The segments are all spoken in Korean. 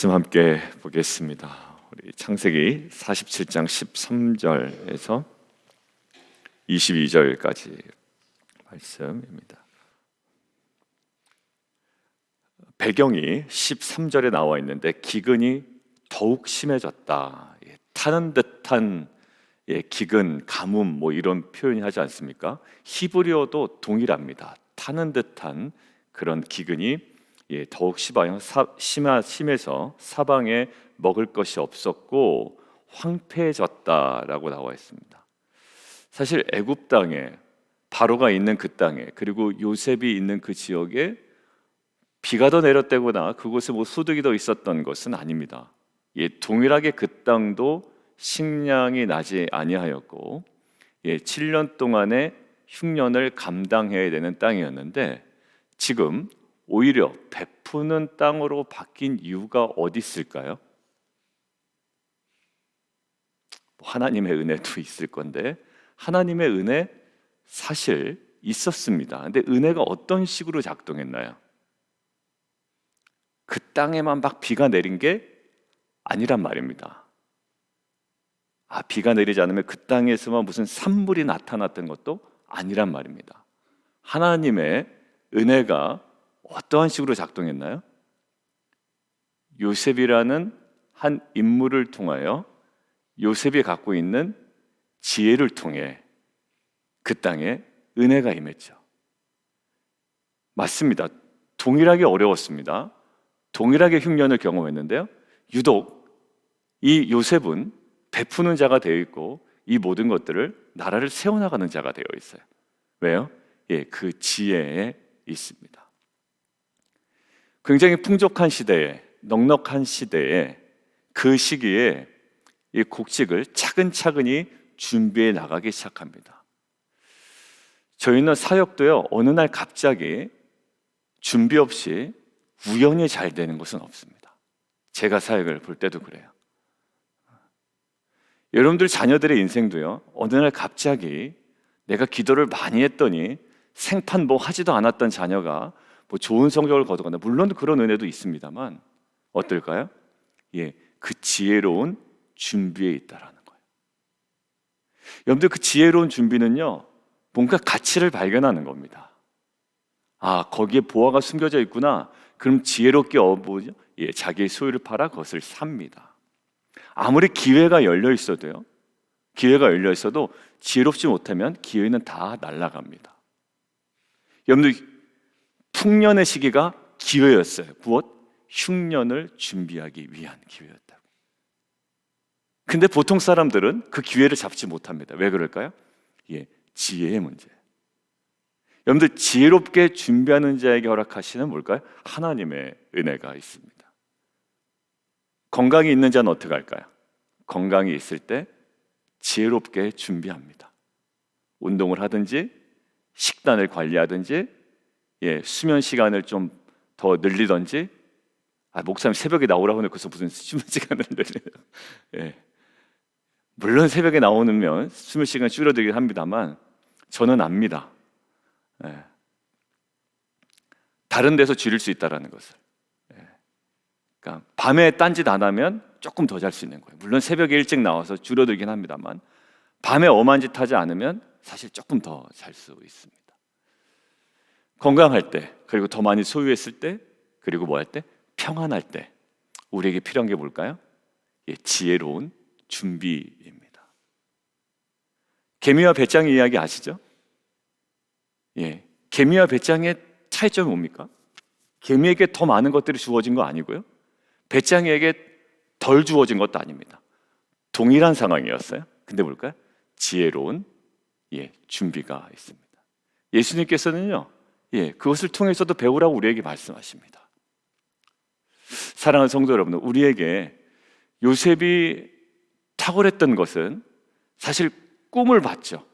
말씀 함께 보겠습니다. 우리 창세기 47장 13절에서 22절까지 말씀입니다. 배경이 13절에 나와 있는데 기근이 더욱 심해졌다. 타는 듯한 기근, 가뭄 이런 표현이 하지 않습니까? 히브리어도 동일합니다. 타는 듯한 그런 기근이 더욱 심해서 사방에 먹을 것이 없었고 황폐해졌다라고 나와 있습니다. 사실 애굽 땅에 바로가 있는 그 땅에 그리고 요셉이 있는 그 지역에 비가 더 내렸다거나 그곳에 소득이 더 있었던 것은 아닙니다. 동일하게 그 땅도 식량이 나지 아니하였고 7년 동안의 흉년을 감당해야 되는 땅이었는데 지금 오히려 베푸는 땅으로 바뀐 이유가 어디 있을까요? 하나님의 은혜도 있을 건데 하나님의 은혜 사실 있었습니다. 근데 은혜가 어떤 식으로 작동했나요? 그 땅에만 막 비가 내린 게 아니란 말입니다. 비가 내리지 않으면 그 땅에서만 무슨 산물이 나타났던 것도 아니란 말입니다. 하나님의 은혜가 어떠한 식으로 작동했나요? 요셉이라는 한 인물을 통하여 요셉이 갖고 있는 지혜를 통해 그 땅에 은혜가 임했죠. 맞습니다. 동일하게 어려웠습니다. 동일하게 흉년을 경험했는데요. 유독 이 요셉은 베푸는 자가 되어 있고 이 모든 것들을 나라를 세워나가는 자가 되어 있어요. 왜요? 그 지혜에 있습니다. 굉장히 풍족한 시대에, 넉넉한 시대에 그 시기에 이 곡식을 차근차근히 준비해 나가기 시작합니다. 저희는 사역도요, 어느 날 갑자기 준비 없이 우연히 잘 되는 것은 없습니다. 제가 사역을 볼 때도 그래요. 여러분들 자녀들의 인생도요, 어느 날 갑자기 내가 기도를 많이 했더니 생판 하지도 않았던 자녀가 좋은 성적을 거두거나, 물론 그런 은혜도 있습니다만 어떨까요? 그 지혜로운 준비에 있다라는 거예요. 여러분들 그 지혜로운 준비는요, 뭔가 가치를 발견하는 겁니다. 거기에 보화가 숨겨져 있구나. 그럼 지혜롭게 자기의 소유를 팔아 그것을 삽니다. 아무리 기회가 열려 있어도 지혜롭지 못하면 기회는 다 날아갑니다. 여러분들 풍년의 시기가 기회였어요. 무엇? 흉년을 준비하기 위한 기회였다고. 근데 보통 사람들은 그 기회를 잡지 못합니다. 왜 그럴까요? 지혜의 문제. 여러분들 지혜롭게 준비하는 자에게 허락하시는 뭘까요? 하나님의 은혜가 있습니다. 건강이 있는 자는 어떻게 할까요? 건강이 있을 때 지혜롭게 준비합니다. 운동을 하든지 식단을 관리하든지 수면 시간을 좀 더 늘리든지. 목사님 새벽에 나오라고 해놓고서 무슨 수면 시간을 늘리는. 물론 새벽에 나오면 수면 시간 줄어들긴 합니다만 저는 압니다. 다른 데서 줄일 수 있다는 것을. 그러니까 밤에 딴짓 안 하면 조금 더 잘 수 있는 거예요. 물론 새벽에 일찍 나와서 줄어들긴 합니다만 밤에 엄한 짓 하지 않으면 사실 조금 더 잘 수 있습니다. 건강할 때, 그리고 더 많이 소유했을 때, 그리고 할 때? 평안할 때 우리에게 필요한 게 뭘까요? 지혜로운 준비입니다. 개미와 배짱의 이야기 아시죠? 개미와 배짱의 차이점이 뭡니까? 개미에게 더 많은 것들이 주어진 거 아니고요, 배짱이에게 덜 주어진 것도 아닙니다. 동일한 상황이었어요. 근데 뭘까요? 지혜로운 준비가 있습니다. 예수님께서는요, 그것을 통해서도 배우라고 우리에게 말씀하십니다. 사랑하는 성도 여러분, 우리에게 요셉이 탁월했던 것은 사실 꿈을 봤죠.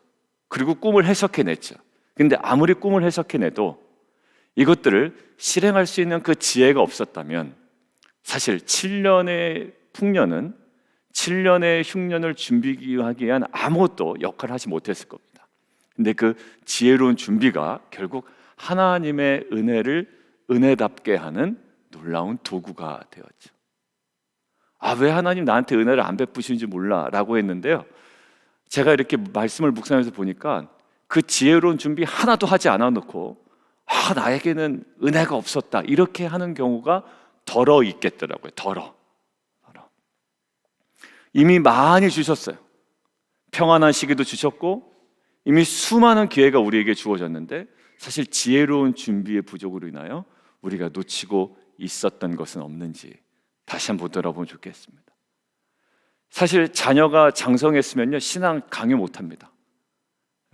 그리고 꿈을 해석해냈죠. 근데 아무리 꿈을 해석해내도 이것들을 실행할 수 있는 그 지혜가 없었다면 사실 7년의 풍년은 7년의 흉년을 준비하기 위한 아무것도 역할을 하지 못했을 겁니다. 근데 그 지혜로운 준비가 결국 하나님의 은혜를 은혜답게 하는 놀라운 도구가 되었죠. 왜 하나님 나한테 은혜를 안 베푸시는지 몰라 라고 했는데요, 제가 이렇게 말씀을 묵상해서 보니까 그 지혜로운 준비 하나도 하지 않아 놓고 나에게는 은혜가 없었다 이렇게 하는 경우가 덜어 있겠더라고요. 덜어. 이미 많이 주셨어요. 평안한 시기도 주셨고 이미 수많은 기회가 우리에게 주어졌는데, 사실 지혜로운 준비의 부족으로 인하여 우리가 놓치고 있었던 것은 없는지 다시 한번 돌아보면 좋겠습니다. 사실 자녀가 장성했으면요, 신앙 강요 못합니다.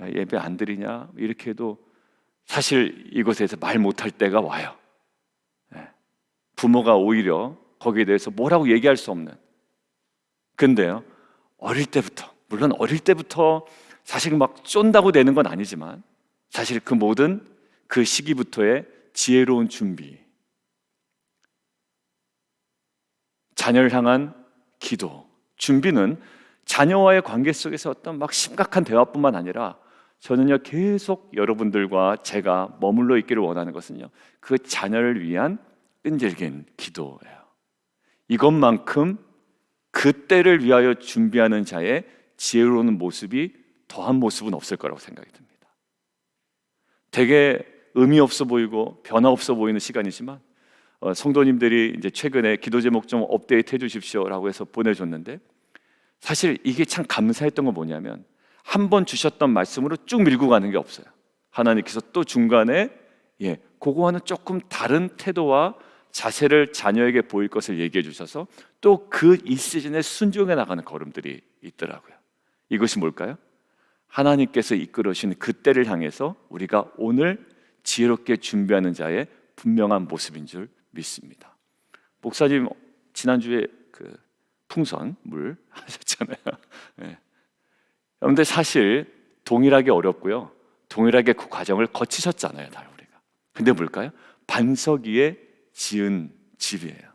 예배 안 드리냐 이렇게 해도 사실 이곳에서 말 못할 때가 와요. 부모가 오히려 거기에 대해서 뭐라고 얘기할 수 없는. 근데요, 어릴 때부터, 물론 어릴 때부터 사실 막 쫀다고 되는 건 아니지만 사실 그 모든 그 시기부터의 지혜로운 준비, 자녀를 향한 기도, 준비는 자녀와의 관계 속에서 어떤 막 심각한 대화뿐만 아니라 저는요, 계속 여러분들과 제가 머물러 있기를 원하는 것은요, 그 자녀를 위한 끈질긴 기도예요. 이것만큼 그 때를 위하여 준비하는 자의 지혜로운 모습이 더한 모습은 없을 거라고 생각이 듭니다. 되게 의미 없어 보이고 변화 없어 보이는 시간이지만 성도님들이 이제 최근에 기도 제목 좀 업데이트 해주십시오라고 해서 보내줬는데, 사실 이게 참 감사했던 건 뭐냐면 한 번 주셨던 말씀으로 쭉 밀고 가는 게 없어요. 하나님께서 또 중간에 그거와는 조금 다른 태도와 자세를 자녀에게 보일 것을 얘기해 주셔서 또 그 이 시즌에 순종해 나가는 걸음들이 있더라고요. 이것이 뭘까요? 하나님께서 이끌으신 그 때를 향해서 우리가 오늘 지혜롭게 준비하는 자의 분명한 모습인 줄 믿습니다. 목사님 지난주에 그 풍선 물 하셨잖아요. 그런데 사실 동일하게 어렵고요, 동일하게 그 과정을 거치셨잖아요, 다 우리가. 근데 뭘까요? 반석 위에 지은 집이에요.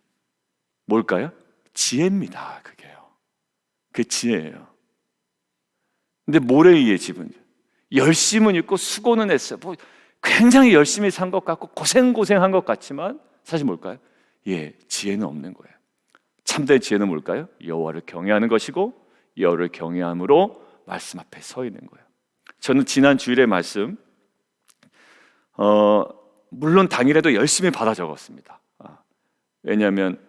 뭘까요? 지혜입니다. 그게요. 그 지혜예요. 근데 모래 위에 집은 열심은 있고 수고는 했어요. 굉장히 열심히 산 것 같고 고생한 것 같지만 사실 뭘까요? 지혜는 없는 거예요. 참된 지혜는 뭘까요? 여호와를 경외하는 것이고 여호와를 경외함으로 말씀 앞에 서 있는 거예요. 저는 지난 주일의 말씀 물론 당일에도 열심히 받아 적었습니다. 왜냐하면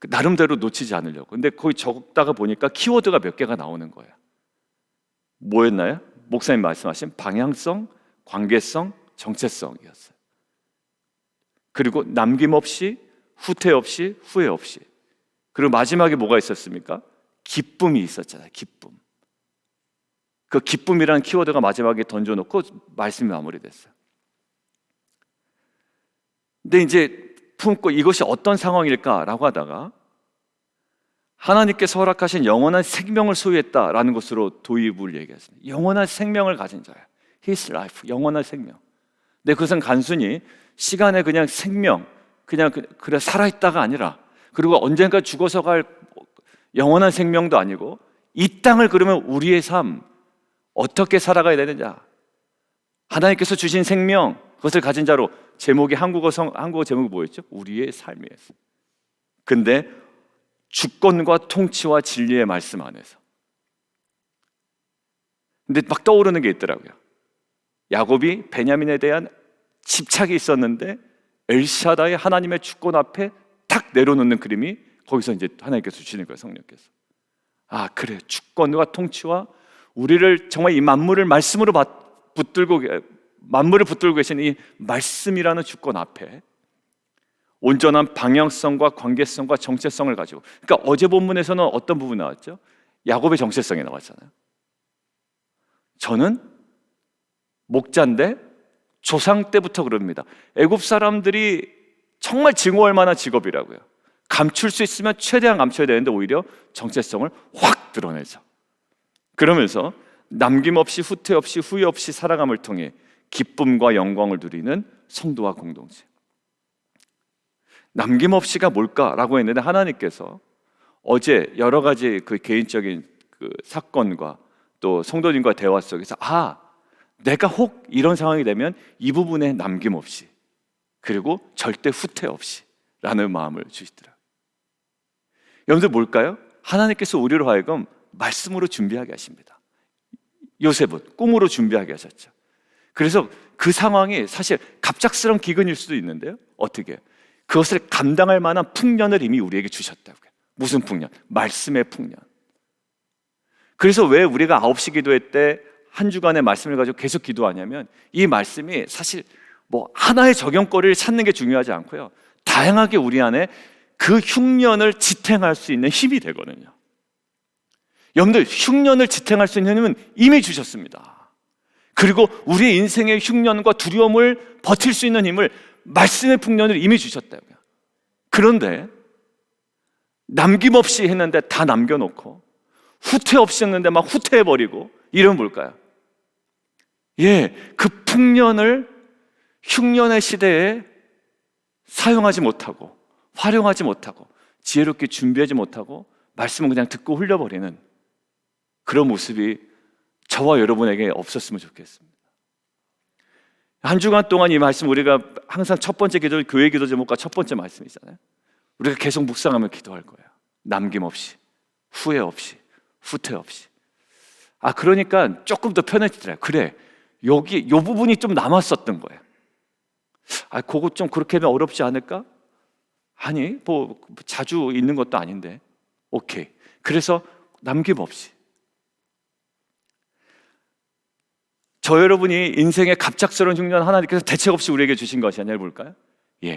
나름대로 놓치지 않으려고. 근데 거기 적다가 보니까 키워드가 몇 개가 나오는 거예요. 뭐였나요? 목사님 말씀하신 방향성, 관계성, 정체성이었어요. 그리고 남김없이, 후퇴 없이, 후회 없이. 그리고 마지막에 뭐가 있었습니까? 기쁨이 있었잖아요. 기쁨. 그 기쁨이라는 키워드가 마지막에 던져놓고 말씀이 마무리됐어요. 근데 이제 품고 이것이 어떤 상황일까라고 하다가 하나님께서 허락하신 영원한 생명을 소유했다라는 것으로 도입을 얘기했습니다. 영원한 생명을 가진 자예요. His life, 영원한 생명. 근데 그것은 단순히 시간의 그냥 생명, 그냥 그래 살아있다가 아니라, 그리고 언젠가 죽어서 갈 영원한 생명도 아니고, 이 땅을 그러면 우리의 삶 어떻게 살아가야 되느냐, 하나님께서 주신 생명, 그것을 가진 자로, 제목이 한국어 제목이 뭐였죠? 우리의 삶이었어요. 근데 주권과 통치와 진리의 말씀 안에서. 근데 막 떠오르는 게 있더라고요. 야곱이 베냐민에 대한 집착이 있었는데 엘샤다이 하나님의 주권 앞에 탁 내려놓는 그림이 거기서 이제 하나님께서 주시는 거예요. 성령께서. 그래, 주권과 통치와 우리를 정말 이 만물을 말씀으로 만물을 붙들고 계신 이 말씀이라는 주권 앞에 온전한 방향성과 관계성과 정체성을 가지고, 그러니까 어제 본문에서는 어떤 부분이 나왔죠? 야곱의 정체성이 나왔잖아요. 저는 목자인데 조상 때부터 그럽니다. 애굽 사람들이 정말 증오할 만한 직업이라고요. 감출 수 있으면 최대한 감춰야 되는데 오히려 정체성을 확 드러내죠. 그러면서 남김없이, 후퇴 없이, 후회 없이 살아감을 통해 기쁨과 영광을 누리는 성도와 공동체. 남김없이가 뭘까라고 했는데, 하나님께서 어제 여러 가지 그 개인적인 그 사건과 또 성도님과 대화 속에서 내가 혹 이런 상황이 되면 이 부분에 남김없이, 그리고 절대 후퇴 없이 라는 마음을 주시더라고요. 여러분들 뭘까요? 하나님께서 우리로 하여금 말씀으로 준비하게 하십니다. 요셉은 꿈으로 준비하게 하셨죠. 그래서 그 상황이 사실 갑작스러운 기근일 수도 있는데요, 어떻게? 그것을 감당할 만한 풍년을 이미 우리에게 주셨다고요. 무슨 풍년? 말씀의 풍년. 그래서 왜 우리가 9시 기도회 때 한 주간의 말씀을 가지고 계속 기도하냐면, 이 말씀이 사실 뭐 하나의 적용거리를 찾는 게 중요하지 않고요, 다양하게 우리 안에 그 흉년을 지탱할 수 있는 힘이 되거든요. 여러분들, 흉년을 지탱할 수 있는 힘은 이미 주셨습니다. 그리고 우리의 인생의 흉년과 두려움을 버틸 수 있는 힘을, 말씀의 풍년을 이미 주셨다고요. 그런데 남김없이 했는데 다 남겨놓고, 후퇴 없이 했는데 막 후퇴해버리고, 이러면 뭘까요? 그 풍년을 흉년의 시대에 사용하지 못하고, 활용하지 못하고, 지혜롭게 준비하지 못하고, 말씀은 그냥 듣고 흘려버리는 그런 모습이 저와 여러분에게 없었으면 좋겠습니다. 한 주간 동안 이 말씀, 우리가 항상 첫 번째 기도, 교회 기도 제목과 첫 번째 말씀이잖아요. 우리가 계속 묵상하며 기도할 거예요. 남김없이, 후회 없이, 후퇴 없이. 그러니까 조금 더 편해지더라고요. 그래, 여기 요 부분이 좀 남았었던 거예요. 그거 좀 그렇게 하면 어렵지 않을까? 아니, 뭐 자주 있는 것도 아닌데. 오케이. 그래서 남김없이. 저 여러분이 인생의 갑작스러운 흉년 하나님께서 대책 없이 우리에게 주신 것이 아니라 볼까요?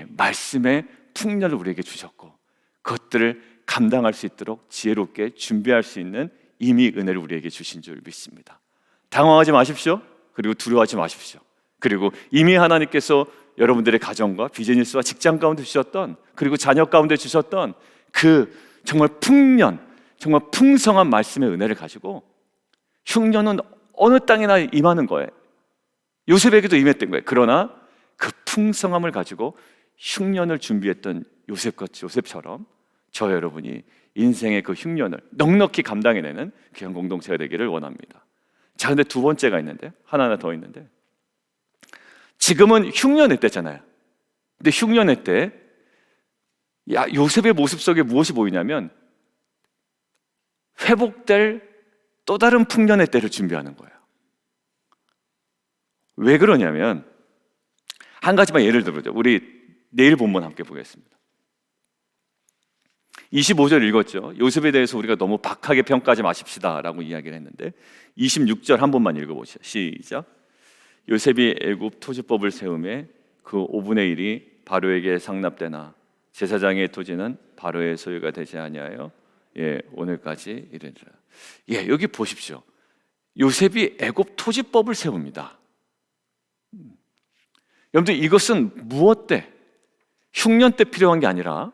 말씀의 풍년을 우리에게 주셨고, 그것들을 감당할 수 있도록 지혜롭게 준비할 수 있는 이미 은혜를 우리에게 주신 줄 믿습니다. 당황하지 마십시오. 그리고 두려워하지 마십시오. 그리고 이미 하나님께서 여러분들의 가정과 비즈니스와 직장 가운데 주셨던, 그리고 자녀 가운데 주셨던 그 정말 풍년, 정말 풍성한 말씀의 은혜를 가지고 흉년은 어느 땅이나 임하는 거예요. 요셉에게도 임했던 거예요. 그러나 그 풍성함을 가지고 흉년을 준비했던 요셉처럼 저 여러분이 인생의 그 흉년을 넉넉히 감당해내는 귀한 공동체가 되기를 원합니다. 자, 근데 두 번째가 있는데, 하나 더 있는데, 지금은 흉년의 때잖아요. 근데 흉년의 때 요셉의 모습 속에 무엇이 보이냐면, 회복될 또 다른 풍년의 때를 준비하는 거예요. 왜 그러냐면, 한 가지만 예를 들어보죠. 우리 내일 본문 함께 보겠습니다. 25절 읽었죠. 요셉에 대해서 우리가 너무 박하게 평가하지 마십시다 라고 이야기를 했는데, 26절 한 번만 읽어보시죠. 시작. 요셉이 애굽 토지법을 세우매 그 5분의 1이 바로에게 상납되나 제사장의 토지는 바로의 소유가 되지 아니하여 오늘까지 이르리라. 여기 보십시오. 요셉이 애굽 토지법을 세웁니다. 여러분들, 이것은 무엇 때? 흉년 때 필요한 게 아니라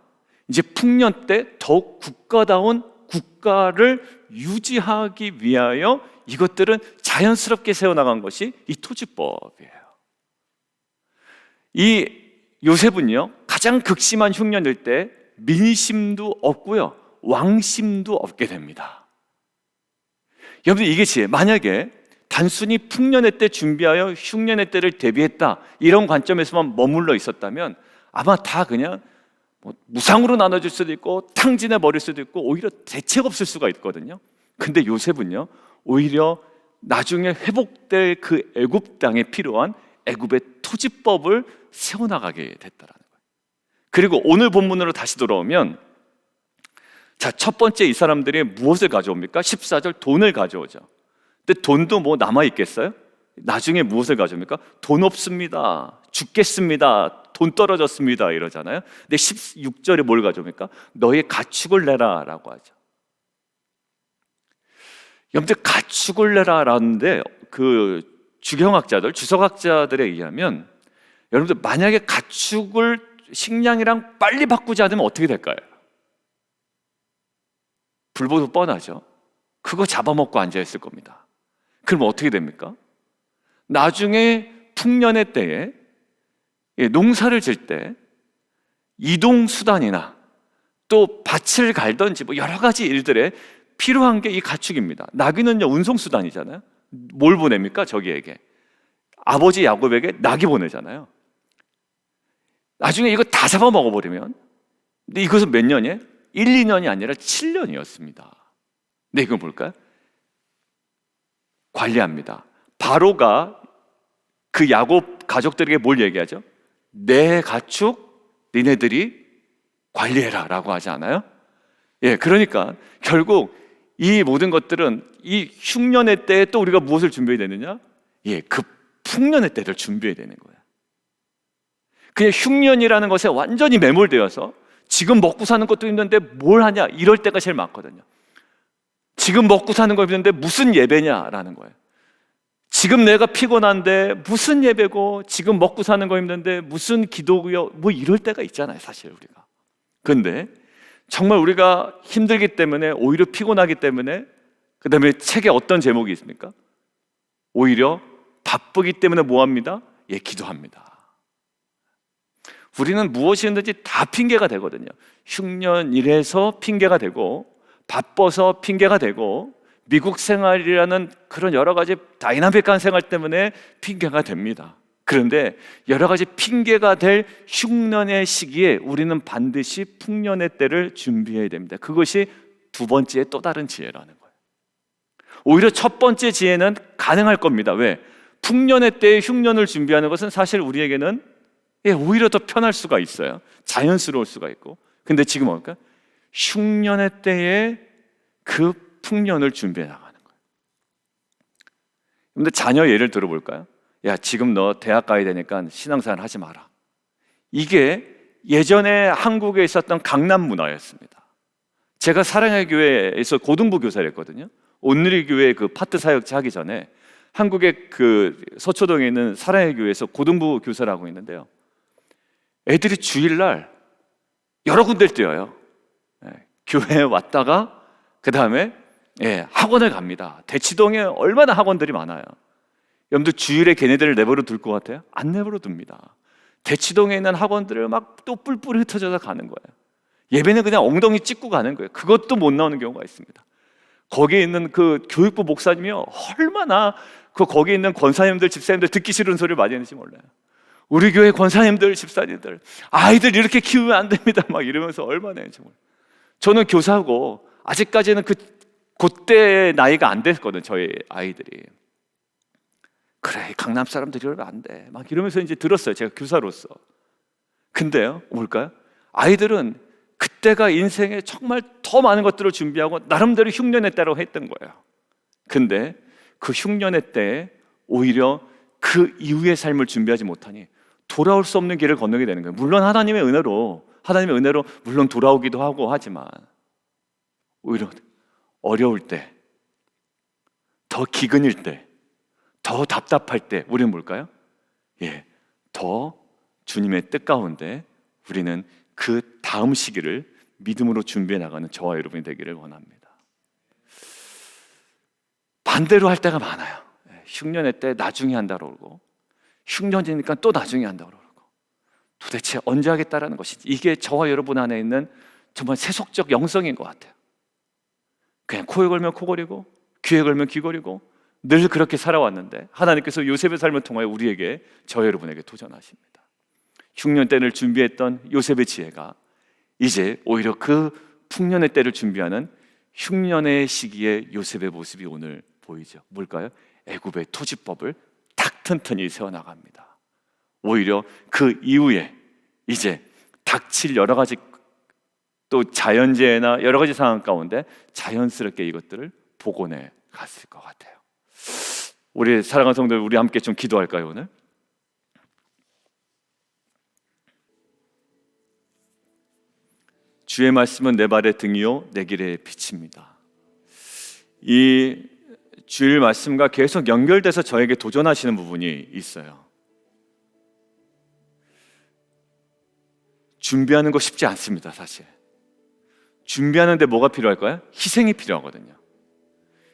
이제 풍년 때 더욱 국가다운 국가를 유지하기 위하여 이것들은 자연스럽게 세워나간 것이 이 토지법이에요. 이 요셉은요, 가장 극심한 흉년일 때 민심도 없고요, 왕심도 없게 됩니다. 여러분들, 이게 지혜. 만약에 단순히 풍년의 때 준비하여 흉년의 때를 대비했다, 이런 관점에서만 머물러 있었다면 아마 다 그냥 무상으로 나눠줄 수도 있고 탕진해 버릴 수도 있고 오히려 대책 없을 수가 있거든요. 근데 요셉은요, 오히려 나중에 회복될 그 애굽 땅에 필요한 애굽의 토지법을 세워나가게 됐다라는 거예요. 그리고 오늘 본문으로 다시 돌아오면, 자, 첫 번째 이 사람들이 무엇을 가져옵니까? 14절, 돈을 가져오죠. 근데 돈도 뭐 남아있겠어요? 나중에 무엇을 가져옵니까? 돈 없습니다, 죽겠습니다, 돈 떨어졌습니다 이러잖아요. 근데 16절에 뭘 가져옵니까? 너의 가축을 내라 라고 하죠. 여러분들, 가축을 내라 라는데 그 주경학자들, 주석학자들에 의하면, 여러분들, 만약에 가축을 식량이랑 빨리 바꾸지 않으면 어떻게 될까요? 불보듯 뻔하죠. 그거 잡아먹고 앉아있을 겁니다. 그럼 어떻게 됩니까? 나중에 풍년의 때에 농사를 질 때 이동수단이나 또 밭을 갈든지 뭐 여러 가지 일들에 필요한 게 이 가축입니다. 나귀는요, 운송수단이잖아요. 뭘 보냅니까? 저기에게, 아버지 야곱에게 나귀 보내잖아요. 나중에 이거 다 잡아먹어버리면, 근데 이것은 몇 년이에요? 1, 2년이 아니라 7년이었습니다. 네, 이거 뭘까요? 관리합니다. 바로가 그 야곱 가족들에게 뭘 얘기하죠? 내 가축 니네들이 관리해라 라고 하지 않아요? 예, 그러니까 결국 이 모든 것들은 이 흉년의 때에 또 우리가 무엇을 준비해야 되느냐? 예, 그 풍년의 때를 준비해야 되는 거예요. 그냥 흉년이라는 것에 완전히 매몰되어서 지금 먹고 사는 것도 힘든데 뭘 하냐? 이럴 때가 제일 많거든요. 지금 먹고 사는 거 힘든데 무슨 예배냐라는 거예요. 지금 내가 피곤한데 무슨 예배고, 지금 먹고 사는 거 힘든데 무슨 기도고요, 뭐 이럴 때가 있잖아요, 사실 우리가. 그런데 정말 우리가 힘들기 때문에, 오히려 피곤하기 때문에, 그 다음에 책에 어떤 제목이 있습니까? 오히려 바쁘기 때문에 뭐 합니다? 예, 기도합니다. 우리는 무엇이든지 다 핑계가 되거든요. 흉년 이래서 핑계가 되고, 바빠서 핑계가 되고, 미국 생활이라는 그런 여러 가지 다이나믹한 생활 때문에 핑계가 됩니다. 그런데 여러 가지 핑계가 될 흉년의 시기에 우리는 반드시 풍년의 때를 준비해야 됩니다. 그것이 두 번째의 또 다른 지혜라는 거예요. 오히려 첫 번째 지혜는 가능할 겁니다. 왜? 풍년의 때에 흉년을 준비하는 것은 사실 우리에게는 오히려 더 편할 수가 있어요. 자연스러울 수가 있고. 근데 지금 뭘까? 흉년의 때에 그 풍년을 준비해 나가는 거예요. 근데 자녀 예를 들어볼까요? 야, 지금 너 대학 가야 되니까 신앙생활 하지 마라. 이게 예전에 한국에 있었던 강남 문화였습니다. 제가 사랑의 교회에서 고등부 교사를 했거든요. 온누리 교회 그 파트 사역자 하기 전에 한국의 그 서초동에 있는 사랑의 교회에서 고등부 교사를 하고 있는데요. 애들이 주일날 여러 군데를 뛰어요. 교회에 왔다가 그 다음에 학원을 갑니다. 대치동에 얼마나 학원들이 많아요. 여러분들 주일에 걔네들을 내버려 둘 것 같아요? 안 내버려 둡니다. 대치동에 있는 학원들을 막 또 뿔뿔이 흩어져서 가는 거예요. 예배는 그냥 엉덩이 찍고 가는 거예요. 그것도 못 나오는 경우가 있습니다. 거기에 있는 그 교육부 목사님이요, 얼마나 거기에 있는 권사님들, 집사님들 듣기 싫은 소리를 많이 했는지 몰라요. 우리 교회 권사님들, 집사님들, 아이들 이렇게 키우면 안 됩니다 막 이러면서 얼마나 했는지 몰라요. 저는 교사고 아직까지는 그때의 나이가 안 됐거든, 저희 아이들이. 그래, 강남 사람들이 이러면 안 돼 막 이러면서 이제 들었어요, 제가 교사로서. 근데요, 뭘까요? 아이들은 그때가 인생에 정말 더 많은 것들을 준비하고 나름대로 흉년의 때라고 했던 거예요. 근데 그 흉년의 때에 오히려 그 이후의 삶을 준비하지 못하니 돌아올 수 없는 길을 건너게 되는 거예요. 물론 하나님의 은혜로 물론 돌아오기도 하고 하지만, 오히려 어려울 때, 더 기근일 때, 더 답답할 때 우리는 뭘까요? 더 주님의 뜻 가운데 우리는 그 다음 시기를 믿음으로 준비해 나가는 저와 여러분이 되기를 원합니다. 반대로 할 때가 많아요. 흉년의 때 나중에 한다고 그러고, 흉년이니까 또 나중에 한다고 그러고, 도대체 언제 하겠다라는 것이지. 이게 저와 여러분 안에 있는 정말 세속적 영성인 것 같아요. 그냥 코에 걸면 코걸이고 귀에 걸면 귀걸이고 늘 그렇게 살아왔는데, 하나님께서 요셉의 삶을 통하여 우리에게, 저 여러분에게 도전하십니다. 흉년 때를 준비했던 요셉의 지혜가 이제 오히려 그 풍년의 때를 준비하는 흉년의 시기에 요셉의 모습이 오늘 보이죠. 뭘까요? 애굽의 토지법을 탁 튼튼히 세워나갑니다. 오히려 그 이후에 이제 닥칠 여러 가지 또 자연재해나 여러 가지 상황 가운데 자연스럽게 이것들을 복원해 갔을 것 같아요. 우리 사랑하는 성도들, 우리 함께 좀 기도할까요, 오늘? 주의 말씀은 내 발의 등이요 내 길의 빛입니다. 이 주일 말씀과 계속 연결돼서 저에게 도전하시는 부분이 있어요. 준비하는 거 쉽지 않습니다, 사실. 준비하는데 뭐가 필요할까요? 희생이 필요하거든요.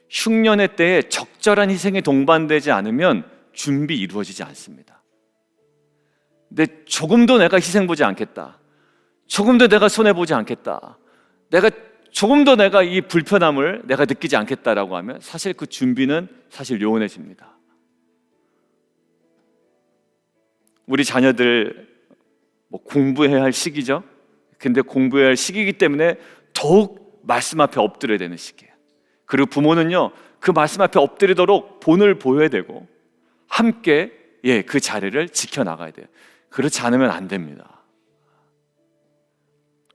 흉년의 때에 적절한 희생이 동반되지 않으면 준비 이루어지지 않습니다. 근데 조금도 내가 희생 보지 않겠다, 조금도 내가 손해보지 않겠다, 조금도 내가 이 불편함을 내가 느끼지 않겠다라고 하면 사실 그 준비는 사실 요원해집니다. 우리 자녀들 공부해야 할 시기죠. 근데 공부해야 할 시기이기 때문에 더욱 말씀 앞에 엎드려야 되는 시기예요. 그리고 부모는요, 그 말씀 앞에 엎드리도록 본을 보여야 되고 함께 그 자리를 지켜나가야 돼요. 그렇지 않으면 안 됩니다.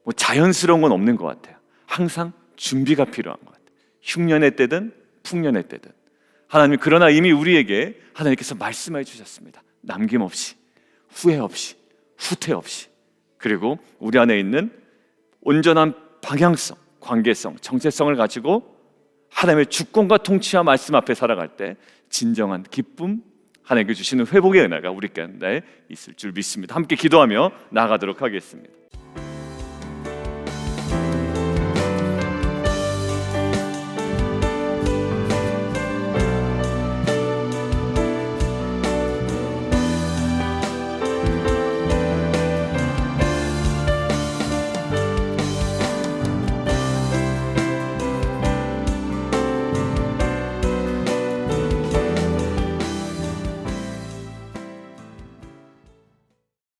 뭐 자연스러운 건 없는 것 같아요. 항상 준비가 필요한 것 같아요. 흉년의 때든 풍년의 때든. 하나님, 그러나 이미 우리에게 하나님께서 말씀해 주셨습니다. 남김없이, 후회 없이, 후퇴 없이. 그리고 우리 안에 있는 온전한 방향성, 관계성, 정체성을 가지고 하나님의 주권과 통치와 말씀 앞에 살아갈 때 진정한 기쁨, 하나님께 주시는 회복의 은혜가 우리 가운데 있을 줄 믿습니다. 함께 기도하며 나아가도록 하겠습니다.